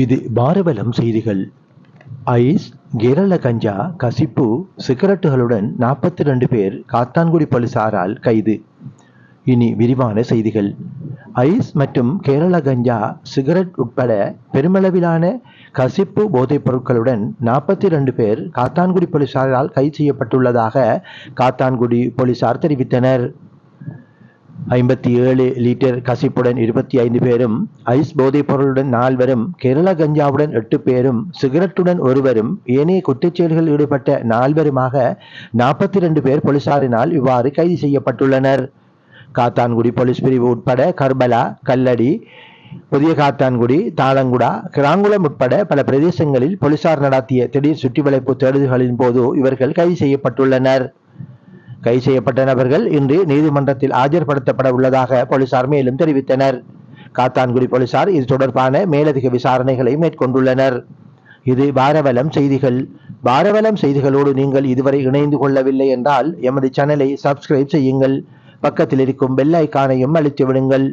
இது பாரவலம் செய்திகள். ஐஸ், கேரள கஞ்சா, கசிப்பு, சிகரெட்டுகளுடன் 42 பேர் காத்தான்குடி போலீசாரால் கைது. இனி விரிவான செய்திகள். ஐஸ் மற்றும் கேரள கஞ்சா, சிகரெட் உட்பட பெருமளவிலான கசிப்பு போதைப் பொருட்களுடன் 42 பேர் காத்தான்குடி போலீசாரால் கைது செய்யப்பட்டுள்ளதாக காத்தான்குடி போலீசார் தெரிவித்தனர். 57 லிட்டர் கசிப்புடன் 25 பேரும், ஐஸ் போதைப் பொருளுடன் 4 பேரும், கேரள கஞ்சாவுடன் 8 பேரும், சிகரெட்டுடன் 1 பேரும், ஏனைய குற்றச்செயல்களில் ஈடுபட்ட 4 பேருமாக 42 பேர் போலீசாரினால் இவ்வாறு கைது செய்யப்பட்டுள்ளனர். காத்தான்குடி போலீஸ் பிரிவு உட்பட கர்பலா, கல்லடி, புதிய காத்தான்குடி, தாளங்குடா, கிராங்குளம் உட்பட பல பிரதேசங்களில் போலீசார் நடத்திய திடீர் சுற்றிவளைப்பு தேடுதல்களின் போது இவர்கள் கைது செய்யப்பட்டுள்ளனர். கைது செய்யப்பட்ட நபர்கள் இன்று நீதிமன்றத்தில் ஆஜர்படுத்தப்பட உள்ளதாக போலீசார் மேலும் தெரிவித்தனர். காத்தான்குடி போலீசார் இது தொடர்பான மேலதிக விசாரணைகளை மேற்கொண்டுள்ளனர். இது பாரவலம் செய்திகள். பாரவலம் செய்திகளோடு நீங்கள் இதுவரை இணைந்து கொள்ளவில்லை என்றால் எமது சேனலை சப்ஸ்கிரைப் செய்யுங்கள். பக்கத்தில் இருக்கும் பெல் ஐகானையும் அழுத்தி விடுங்கள்.